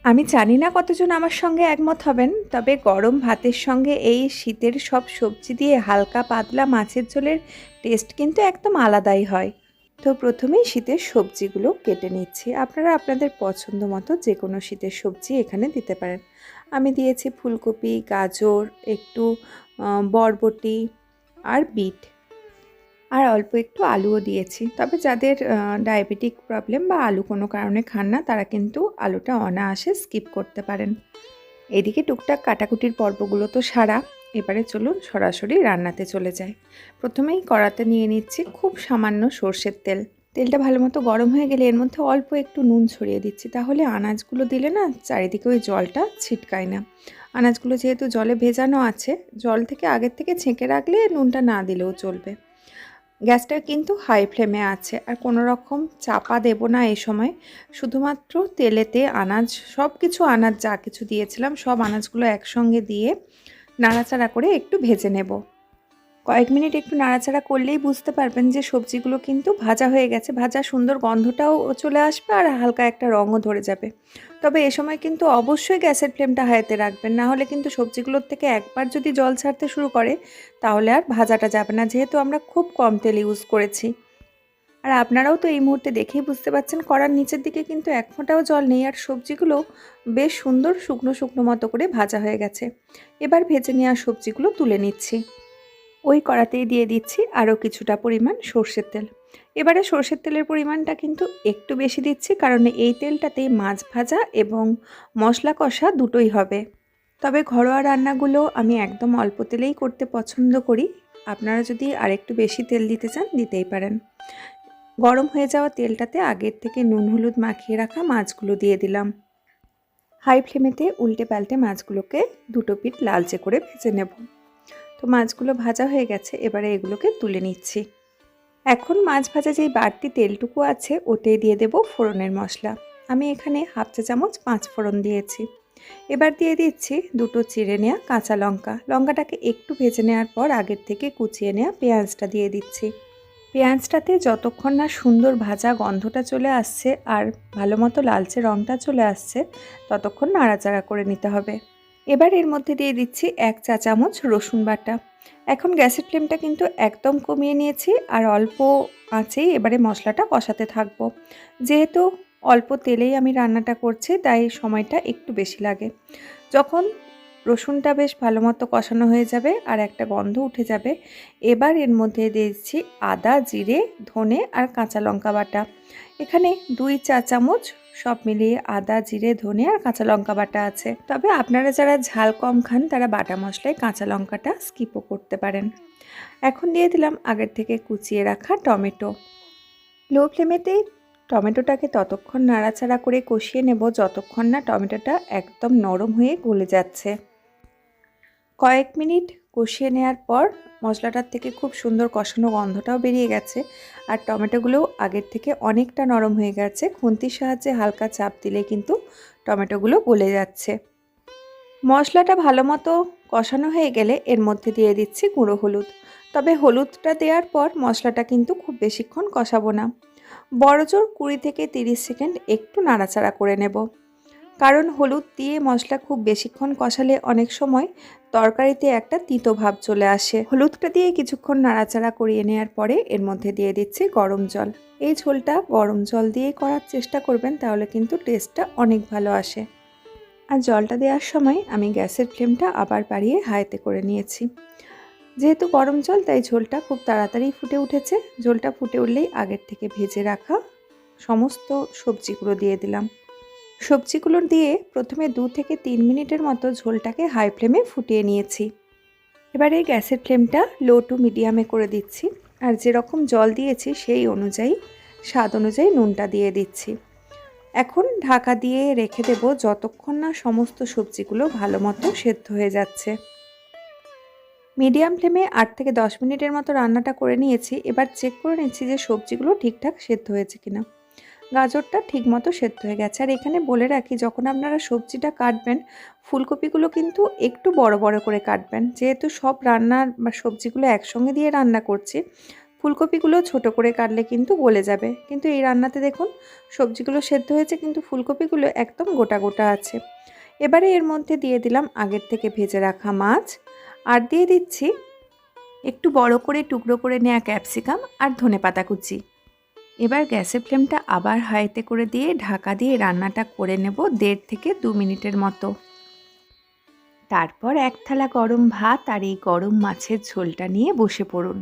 আমি জানি না কতজন আমার সঙ্গে একমত হবেন, তবে গরম ভাতের সঙ্গে এই শীতের সব সবজি দিয়ে হালকা পাতলা মাছের ঝোলের টেস্ট কিন্তু একদম আলাদাই হয়। তো প্রথমেই শীতের সবজিগুলো কেটে নিচ্ছি। আপনারা আপনাদের পছন্দ মতো যে কোনো শীতের সবজি এখানে দিতে পারেন। আমি দিয়েছি ফুলকপি, গাজর, একটু বরবটি আর বিট, আর অল্প একটু আলুও দিয়েছি। তবে যাদের ডায়াবেটিক প্রবলেম বা আলু কোনো কারণে খান না, তারা কিন্তু আলুটা অনায়াসে স্কিপ করতে পারেন। এদিকে টুকটাক কাটাকুটির পর্বগুলো তো সারা। এবারে চলুন সরাসরি রান্নাতে চলে যাই। প্রথমেই কড়াতে নিয়ে নিচ্ছি খুব সামান্য সর্ষের তেল। তেলটা ভালো মতো গরম হয়ে গেলে এর মধ্যে অল্প একটু নুন ছড়িয়ে দিচ্ছি, তাহলে আনাজগুলো দিলে না চারিদিকে ওই জলটা ছিটকায় না। আনাজগুলো যেহেতু জলে ভেজানো আছে, জল থেকে আগের থেকে ছেঁকে রাখলে নুনটা না দিলেও চলবে। গ্যাসটা কিন্তু হাই ফ্লেমে আছে, আর কোনো রকম চাপা দেব না এই সময়। শুধুমাত্র তেলেতে সব কিছু আনাজ যা কিছু দিয়েছিলাম সব আনাজগুলো একসঙ্গে দিয়ে নাড়াচাড়া করে একটু ভেজে নেব। কয়েক মিনিট একটু নাড়াচাড়া করলেই বুঝতে পারবেন যে সবজিগুলো কিন্তু ভাজা হয়ে গেছে। ভাজা সুন্দর গন্ধটাও চলে আসবে আর হালকা একটা রঙও ধরে যাবে। তবে এ সময় কিন্তু অবশ্যই গ্যাসের ফ্লেমটা হাইতে রাখবেন, না হলে কিন্তু সবজিগুলোর থেকে একবার যদি জল ছাড়তে শুরু করে তাহলে আর ভাজাটা যাবে না, যেহেতু আমরা খুব কম তেল ইউজ করেছি। আর আপনারাও তো এই মুহূর্তে দেখেই বুঝতে পারছেন কড়ার নিচের দিকে কিন্তু এক ফোঁটাও জল নেই, আর সবজিগুলো বেশ সুন্দর শুকনো শুকনো মতো করে ভাজা হয়ে গেছে। এবার ভেজে নেওয়া সবজিগুলো তুলে নিচ্ছি। ওই কড়াতেই দিয়ে দিচ্ছি আরও কিছুটা পরিমাণ সর্ষের তেল। এবারে সর্ষের তেলের পরিমাণটা কিন্তু একটু বেশি দিচ্ছি, কারণ এই তেলটাতেই মাছ ভাজা এবং মশলা কষা দুটোই হবে। তবে ঘরোয়া রান্নাগুলো আমি একদম অল্প তেলেই করতে পছন্দ করি। আপনারা যদি আরেকটু বেশি তেল দিতে চান দিতেই পারেন। গরম হয়ে যাওয়া তেলটাতে আগের থেকে নুন হলুদ মাখিয়ে রাখা মাছগুলো দিয়ে দিলাম। হাই ফ্লেমেতে উল্টে পাল্টে মাছগুলোকে দুটো পিঠ লালচে করে ভেজে নেব। তো মাছগুলো ভাজা হয়ে গেছে, এবারে এগুলোকে তুলে নিচ্ছি। এখন মাছ ভাজা যেই বাড়তি তেলটুকু আছে ওতেই দিয়ে দেব ফোড়নের মশলা। আমি এখানে হাফ চা চামচ 5 ফোড়ন দিয়েছি। এবার দিয়ে দিচ্ছি দুটো চিড়ে নেওয়া কাঁচা লঙ্কা। লঙ্কাটাকে একটু ভেজে নেওয়ার পর আগের থেকে কুচিয়ে নেওয়া পেঁয়াজটা দিয়ে দিচ্ছি। পেঁয়াজটাতে যতক্ষণ না সুন্দর ভাজা গন্ধটা চলে আসছে আর ভালো মতো লালচে রঙটা চলে আসছে, ততক্ষণ নাড়াচাড়া করে নিতে হবে। এবার এর মধ্যে দিয়ে দিচ্ছি 1 চা চামচ রসুন বাটা। এখন গ্যাসের ফ্লেমটা কিন্তু একদম কমিয়ে নিয়েছি, আর অল্প আঁচেই এবারে মশলাটা কষাতে থাকবো। যেহেতু অল্প তেলেই আমি রান্নাটা করছি, তাই সময়টা একটু বেশি লাগে। যখন রসুনটা বেশ ভালো মতো কষানো হয়ে যাবে আর একটা গন্ধ উঠে যাবে, এবার এর মধ্যে দিয়েছি আদা, জিরে, ধনে আর কাঁচা লঙ্কা বাটা। এখানে 2 চা চামচ সব মিলিয়ে আদা, জিরে, ধনে আর কাঁচা লঙ্কা বাটা আছে। তবে আপনারা যারা ঝাল কম খান তারা বাটা মশলায় কাঁচা লঙ্কাটা স্কিপও করতে পারেন। এখন দিয়ে দিলাম আগের থেকে কুচিয়ে রাখা টমেটো। লো ফ্লেমেতে টমেটোটাকে ততক্ষণ নাড়াচাড়া করে কষিয়ে নেব যতক্ষণ না টমেটোটা একদম নরম হয়ে গলে যাচ্ছে। কয়েক মিনিট কষিয়ে নেওয়ার পর মশলাটার থেকে খুব সুন্দর কষানো গন্ধটাও বেরিয়ে গেছে, আর টমেটোগুলোও আগের থেকে অনেকটা নরম হয়ে গেছে। খুন্তির সাহায্যে হালকা চাপ দিলে কিন্তু টমেটোগুলো গলে যাচ্ছে। মশলাটা ভালো মতো কষানো হয়ে গেলে এর মধ্যে দিয়ে দিচ্ছি গুঁড়ো হলুদ। তবে হলুদটা দেওয়ার পর মশলাটা কিন্তু খুব বেশিক্ষণ কষাবো না। বড়জোর 20 থেকে 30 সেকেন্ড একটু নাড়াচাড়া করে নেব, কারণ হলুদ দিয়ে মশলা খুব বেশিক্ষণ কষালে অনেক সময় তরকারিতে একটা তিতো ভাব চলে আসে। হলুদটা দিয়ে কিছুক্ষণ নাড়াচাড়া করিয়ে নেওয়ার পরে এর মধ্যে দিয়ে দিচ্ছি গরম জল। এই ঝোলটা গরম জল দিয়ে করার চেষ্টা করবেন, তাহলে কিন্তু টেস্টটা অনেক ভালো আসে। আর জলটা দেওয়ার সময় আমি গ্যাসের ফ্লেমটা আবার বাড়িয়ে হাইতে করে নিয়েছি। যেহেতু গরম জল, তাই ঝোলটা খুব তাড়াতাড়ি ফুটে উঠেছে। ঝোলটা ফুটে উঠলেই আগের থেকে ভেজে রাখা সমস্ত সবজিগুলো দিয়ে দিলাম। সবজিগুলো দিয়ে প্রথমে 2 থেকে 3 মিনিটের মতো ঝোলটাকে হাই ফ্লেমে ফুটিয়ে নিয়েছি। এবারে গ্যাসের ফ্লেমটা লো টু মিডিয়ামে করে দিচ্ছি, আর যেরকম জল দিয়েছি সেই অনুযায়ী স্বাদ অনুযায়ী নুনটা দিয়ে দিচ্ছি। এখন ঢাকা দিয়ে রেখে দেব যতক্ষণ না সমস্ত সবজিগুলো ভালো মতো সেদ্ধ হয়ে যাচ্ছে। মিডিয়াম ফ্লেমে 8 থেকে 10 মিনিটের মতো রান্নাটা করে নিয়েছি। এবার চেক করে নিচ্ছি যে সবজিগুলো ঠিকঠাক সেদ্ধ হয়েছে কিনা। গাজরটা ঠিকমতো সেদ্ধ হয়ে গেছে। আর এখানে বলে রাখি, যখন আপনারা সবজিটা কাটবেন ফুলকপিগুলো কিন্তু একটু বড় বড় করে কাটবেন, যেহেতু সব রান্নার বা সবজিগুলো একসঙ্গে দিয়ে রান্না করছি, ফুলকপিগুলো ছোট করে কাটলে কিন্তু গলে যাবে, কিন্তু এই রান্নাতে দেখুন সবজিগুলো সেদ্ধ হয়েছে কিন্তু ফুলকপিগুলো একদম গোটা গোটা আছে। এবারে এর মধ্যে দিয়ে দিলাম আগের থেকে ভেজে রাখা মাছ, আর দিয়ে দিচ্ছি একটু বড় করে টুকরো করে নেওয়া ক্যাপসিকাম আর ধনেপাতা কুচি। এবার গ্যাসের ফ্লেমটা আবার হাইতে করে দিয়ে ঢাকা দিয়ে রান্নাটা করে নেব 1.5 থেকে 2 মিনিটের মতো। তারপর এক থালা গরম ভাত আর এই গরম মাছের ঝোলটা নিয়ে বসে পড়ুন।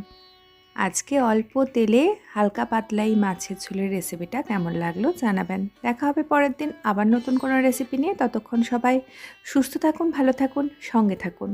আজকে অল্প তেলে হালকা পাতলা এই মাছের ঝোলের রেসিপিটা কেমন লাগলো জানাবেন। দেখা হবে পরের দিন আবার নতুন কোনো রেসিপি নিয়ে। ততক্ষণ সবাই সুস্থ থাকুন, ভালো থাকুন, সঙ্গে থাকুন।